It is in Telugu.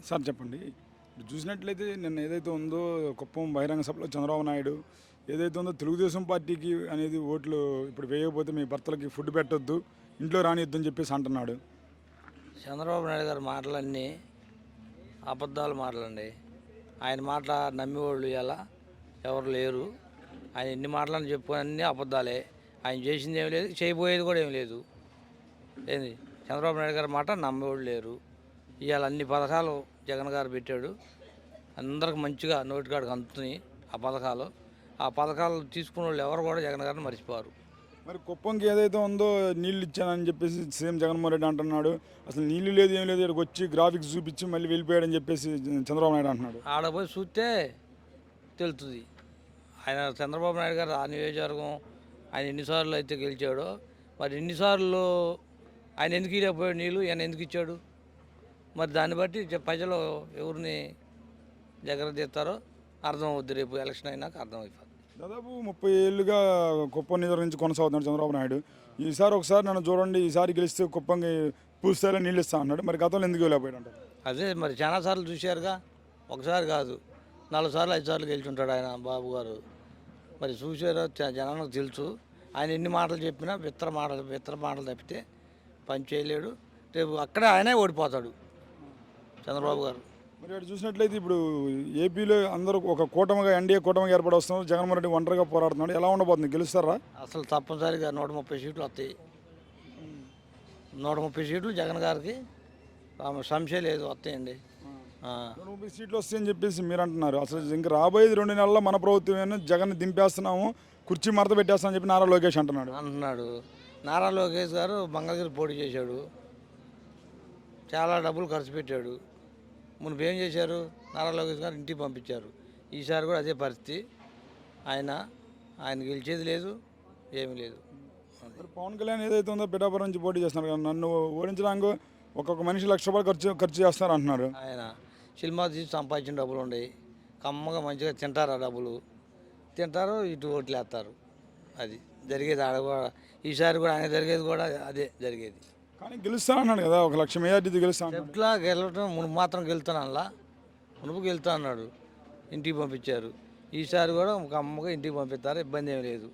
సార్ చెప్పండి. ఇప్పుడు చూసినట్లయితే నిన్న ఏదైతే ఉందో కుప్పం బహిరంగ సభలో చంద్రబాబు నాయుడు ఏదైతే ఉందో తెలుగుదేశం పార్టీకి అనేది ఓట్లు ఇప్పుడు వేయకపోతే మీ భర్తలకి ఫుడ్ పెట్టొద్దు, ఇంట్లో రానియొద్దు అని చెప్పేసి అంటున్నాడు. చంద్రబాబు నాయుడు గారి మాటలన్నీ అబద్ధాలు మాటలండి. ఆయన మాట నమ్మేవాళ్ళు ఇలా ఎవరు లేరు. ఆయన ఎన్ని మాటలని చెప్పుకొని అన్నీ అబద్ధాలే. ఆయన చేసింది ఏం లేదు, చేయబోయేది కూడా ఏం లేదు. ఏంది చంద్రబాబు నాయుడు గారి మాట నమ్మేవాళ్ళు లేరు. ఇవాళ అన్ని పథకాలు జగన్ గారు పెట్టాడు. అందరికి మంచిగా నోటికాడికి అందుతున్నాయి ఆ పథకాలు తీసుకున్న వాళ్ళు ఎవరు కూడా జగన్ గారిని మర్చిపోరు. మరి కుప్పంకి ఏదైతే ఉందో నీళ్ళు ఇచ్చానని చెప్పేసి సీఎం జగన్మోహన్ రెడ్డి అంటున్నాడు. అసలు నీళ్ళు లేదు ఏం లేదు, ఇక్కడికి వచ్చి గ్రాఫిక్స్ చూపించి మళ్ళీ వెళ్ళిపోయాడని చెప్పేసి చంద్రబాబు నాయుడు అంటున్నాడు. ఆడ పోయి చూస్తే తెలుస్తుంది. ఆయన చంద్రబాబు నాయుడు గారు ఆ నియోజకవర్గం ఆయన ఎన్నిసార్లు అయితే గెలిచాడో, మరి ఎన్నిసార్లు ఆయన ఎందుకు ఇవ్వకపోయాడు నీళ్ళు, ఆయన ఎందుకు ఇచ్చాడు, మరి దాన్ని బట్టి ప్రజలు ఎవరిని దగ్గర తీస్తారో అర్థం అవుద్ది. రేపు ఎలక్షన్ అయినాక అర్థమైపోతుంది. దాదాపు 30 ఏళ్ళుగా కుప్పం నియోజకవర్గం నుంచి కొనసాగుతున్నాడు చంద్రబాబు నాయుడు. ఈసారి ఒకసారి నన్ను చూడండి, ఈసారి గెలిస్తే కుప్పంకి పూర్తిస్థాయిలో నీళ్ళు ఇస్తా అన్నాడు. మరి గతంలో ఎందుకు వెళ్ళిపోయాడు అంటారు? అదే మరి చాలాసార్లు చూశారుగా, ఒకసారి కాదు 4 సార్లు 5 సార్లు గెలిచుంటాడు ఆయన బాబు గారు. మరి చూసారో జనానికి తెలుసు. ఆయన ఎన్ని మాటలు చెప్పినా విత్తర మాటలు తప్పితే పని చేయలేడు. రేపు అక్కడే ఆయనే ఓడిపోతాడు చంద్రబాబు గారు. మరి అటు చూసినట్లయితే ఇప్పుడు ఏపీలో అందరూ ఒక కూటమిగా ఎన్డీఏ కూటమిగా ఏర్పడి వస్తున్నారు. జగన్మోహన్ రెడ్డి ఒంటరిగా పోరాడుతున్నాడు. ఎలా ఉండబోతుంది, గెలుస్తారా? అసలు తప్పనిసరిగా 130 సీట్లు వస్తాయి. 130 సీట్లు జగన్ గారికి సంశయం లేదు, వస్తాయండి. 130 సీట్లు వస్తాయని చెప్పేసి మీరు అంటున్నారు. అసలు ఇంకా రాబోయేది 2 నెలల్లో మన ప్రభుత్వమే జగన్ దింపేస్తున్నాము, కుర్చీ మడత పెట్టేస్తామని చెప్పి నారా లోకేష్ అంటున్నాడు. నారా లోకేష్ గారు మంగళగిరి పోటీ చేశాడు, చాలా డబ్బులు ఖర్చు పెట్టాడు. మునుపు ఏం చేశారు, నారా లోకేష్ గారు ఇంటికి పంపించారు. ఈసారి కూడా అదే పరిస్థితి. ఆయన గెలిచేది లేదు, ఏమీ లేదు. మరి పవన్ కళ్యాణ్ ఏదైతే ఉందో పిఠాపురం నుంచి పోటీ చేస్తున్నారు కదా, నన్ను ఓడించడానికి ఒక్కొక్క మనిషి ₹1,00,000 ఖర్చు చేస్తున్నారు అంటున్నారు. ఆయన సినిమా తీసి సంపాదించిన డబ్బులు ఉన్నాయి, కమ్మగా మంచిగా తింటారు. ఆ డబ్బులు తింటారు, ఇటు ఓట్లు వేస్తారు. అది జరిగేది ఆడ కూడా. ఈసారి కూడా ఆయన జరిగేది కూడా అదే జరిగేది. కానీ గెలుస్తా అన్నాడు కదా, 1,00,000 మెజార్టీతో గెలుస్తా. ఎట్లా గెలవటం, మునుపు మాత్రం గెలుతాను అలా, మునుపు గెలుతా అన్నాడు, ఇంటికి పంపించారు. ఈసారి కూడా ఒక అమ్మగా ఇంటికి పంపిస్తారు, ఇబ్బంది ఏమి లేదు.